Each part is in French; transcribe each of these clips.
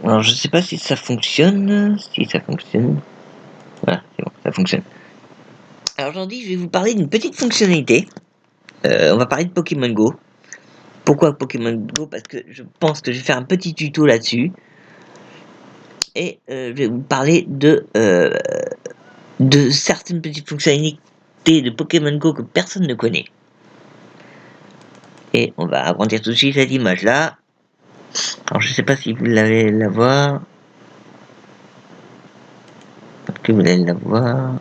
Alors je sais pas si ça fonctionne. Si ça fonctionne. Voilà, c'est bon, ça fonctionne. Alors aujourd'hui, je vais vous parler d'une petite fonctionnalité. On va parler de Pokémon Go. Pourquoi Pokémon Go? Parce que je pense que je vais faire un petit tuto là-dessus. Et je vais vous parler de certaines petites fonctionnalités de Pokémon Go que personne ne connaît. Et on va agrandir tout de suite cette image-là. Alors je sais pas si vous l'allez la voir. Est-ce que vous allez la voir?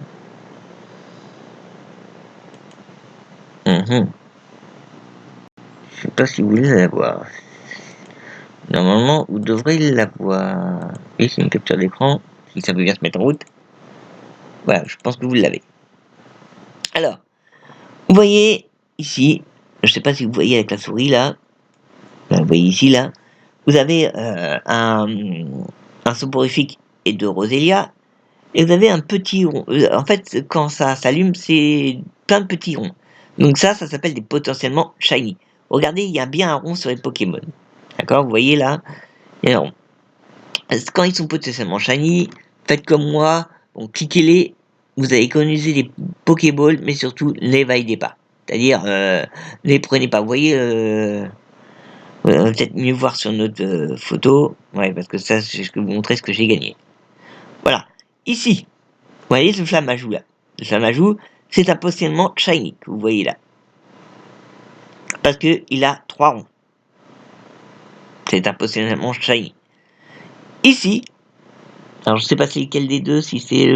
Je sais pas si vous voulez la voir. Normalement, vous devrez l'avoir. Oui, c'est une capture d'écran. Si ça veut bien se mettre en route. Voilà, je pense que vous l'avez. Alors, vous voyez ici, je sais pas si vous voyez avec la souris là. Vous voyez ici là. Vous avez un soporifique et deux Roselia. Et vous avez un petit rond. En fait, quand ça s'allume, c'est plein de petits ronds. Donc ça s'appelle des potentiellement shiny. Regardez, il y a bien un rond sur les Pokémon. D'accord? Vous voyez là, il y a un rond. Quand ils sont potentiellement shiny, faites comme moi, bon, cliquez-les, vous allez économiser des Pokéballs, mais surtout, ne les validez pas. C'est-à-dire, ne les prenez pas. Vous voyez, on va peut-être mieux voir sur notre photo. Ouais, parce que ça, c'est ce que vous montrer ce que j'ai gagné. Voilà. Ici, vous voyez ce Flammajou là. Le Flammajou, c'est un potentiellement shiny que vous voyez là. Parce que il a 3 ronds. C'est un potentiellement shiny. Ici, alors je sais pas c'est lequel des deux, si c'est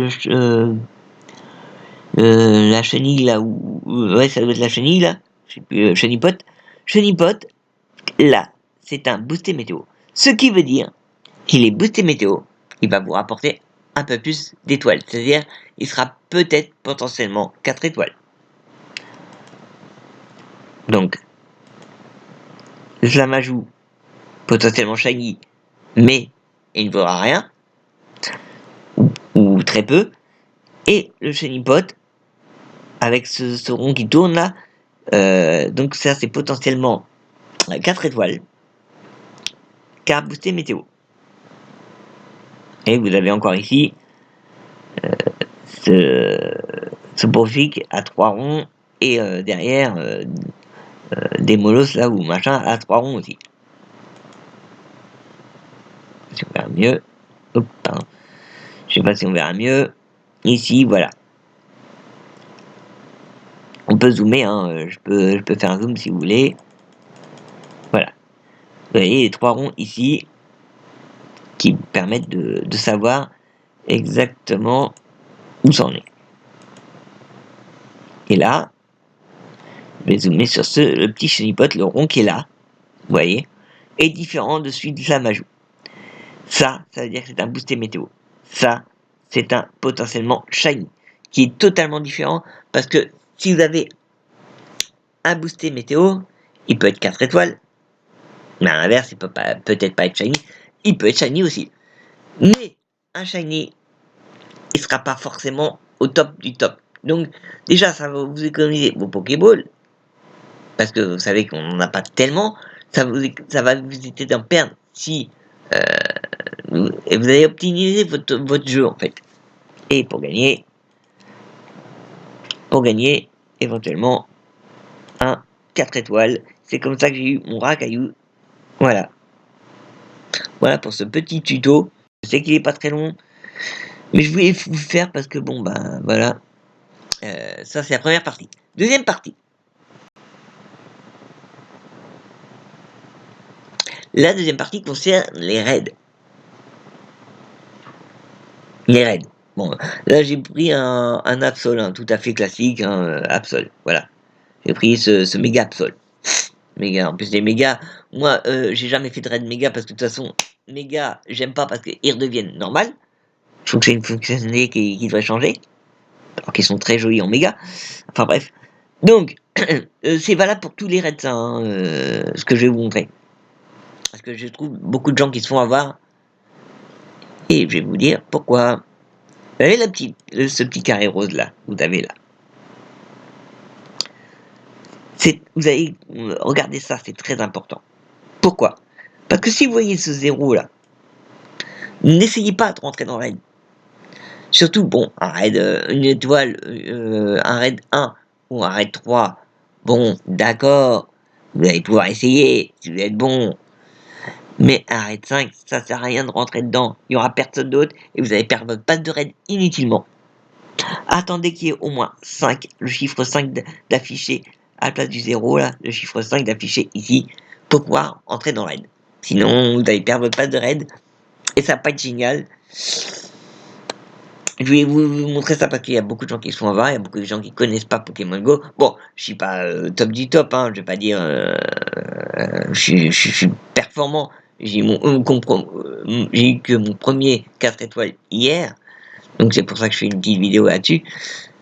la chenille là, ou ouais, ça doit être la chenille là, je sais plus, chenipot. Chenipot, là, c'est un boosté météo. Ce qui veut dire qu'il est boosté météo, il va vous rapporter un peu plus d'étoiles. C'est-à-dire, il sera peut-être potentiellement 4 étoiles. Donc, le Flammajou, potentiellement shiny, mais il ne vaudra rien, ou très peu. Et le Chenipot, avec ce rond qui tourne là, donc ça c'est potentiellement 4 étoiles, car boosté météo. Et vous avez encore ici ce profil à 3 ronds, et derrière des molosses là ou machin à 3 ronds aussi. Si on verra mieux. Hop, pardon. Je sais pas si on verra mieux. Ici, voilà. On peut zoomer, hein. Je peux faire un zoom si vous voulez. Voilà. Vous voyez les 3 ronds ici qui permettent de savoir exactement où ça en est. Et là, je vais zoomer sur le petit chenipot, le rond qui est là, vous voyez, est différent de celui de Flammajou. Ça veut dire que c'est un boosté météo. Ça, c'est un potentiellement shiny, qui est totalement différent, parce que si vous avez un boosté météo, il peut être 4 étoiles, mais à l'inverse, il peut peut-être pas être shiny, il peut être shiny aussi. Mais un shiny, il sera pas forcément au top du top. Donc, déjà, ça va vous économiser vos Pokéballs, parce que vous savez qu'on n'en a pas tellement, ça va vous éviter d'en perdre si et vous allez optimiser votre jeu en fait. Et pour gagner éventuellement un 4 étoiles. C'est comme ça que j'ai eu mon Racaillou. Voilà. Voilà pour ce petit tuto. Je sais qu'il est pas très long, mais je voulais vous faire parce que bon ben voilà. Ça c'est la première partie. Deuxième partie. La deuxième partie concerne les raids. Les raids. Bon, là j'ai pris un Absol, hein, tout à fait classique, hein, Absol. Voilà. J'ai pris ce méga Absol. Méga, en plus des méga, moi j'ai jamais fait de raid méga parce que de toute façon, méga, j'aime pas parce qu'ils redeviennent normal. Je trouve que c'est une fonctionnalité qui devrait changer. Alors qu'ils sont très jolis en méga. Enfin bref. Donc, c'est valable pour tous les raids, ça, hein, ce que je vais vous montrer. Parce que je trouve beaucoup de gens qui se font avoir. Et je vais vous dire pourquoi. Vous avez ce petit carré rose là, vous avez là. Vous allez regarder ça, c'est très important. Pourquoi? Parce que si vous voyez ce zéro là, N'essayez pas de rentrer dans le raid. Surtout, bon, un raid, une étoile, un raid 1 ou un raid 3, bon, d'accord, vous allez pouvoir essayer, si vous êtes bon. Mais un raid 5, ça sert à rien de rentrer dedans. Il y aura personne d'autre et vous allez perdre votre passe de raid inutilement. Attendez qu'il y ait au moins 5, le chiffre 5 d'affiché à la place du 0, là, le chiffre 5 d'affiché ici, pour pouvoir entrer dans le raid. Sinon, vous allez perdre votre passe de raid et ça va pas être génial. Je vais vous montrer ça parce qu'il y a beaucoup de gens qui sont en vain, il y a beaucoup de gens qui connaissent pas Pokémon Go. Bon, je suis pas top du top, hein, je vais pas dire je suis performant. J'ai j'ai eu que mon premier 4 étoiles hier, donc c'est pour ça que je fais une petite vidéo là-dessus.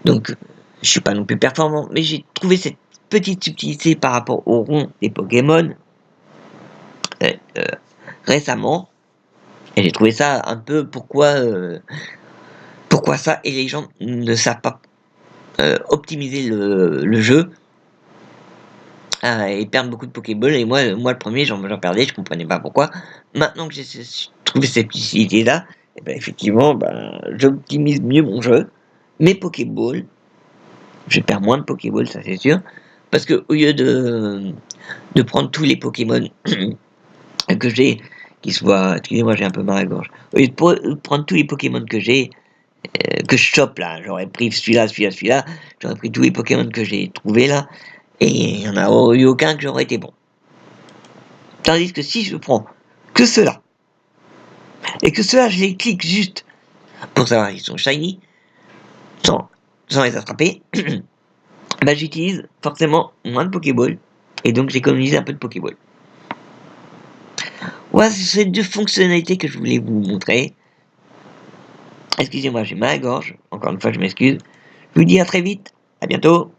Donc je suis pas non plus performant, mais j'ai trouvé cette petite subtilité par rapport au rond des Pokémon euh, euh, récemment, et j'ai trouvé ça un peu pourquoi ça, et les gens ne savent pas optimiser le jeu et perdre beaucoup de Pokéballs. Et moi le premier, j'en perdais, je comprenais pas pourquoi. Maintenant que j'ai trouvé cette utilité là, et ben effectivement, ben, j'optimise mieux mon jeu. Mes Pokéballs, je perds moins de Pokéballs, ça c'est sûr, parce que au lieu de prendre tous les Pokémon que j'ai, qui soient, excusez-moi, j'ai un peu mal à la gorge, au lieu de prendre tous les Pokémon que je chope là, j'aurais pris celui-là, j'aurais pris tous les Pokémon que j'ai trouvés là, et il n'y en a eu aucun que j'aurais été bon. Tandis que si je prends que ceux-là, et que ceux-là je les clique juste pour savoir s'ils sont shiny, sans, sans les attraper, bah j'utilise forcément moins de Pokéball, et donc j'économise un peu de Pokéball. Voilà, c'est ces deux fonctionnalités que je voulais vous montrer. Excusez-moi, j'ai mal à la gorge, encore une fois je m'excuse. Je vous dis à très vite, à bientôt.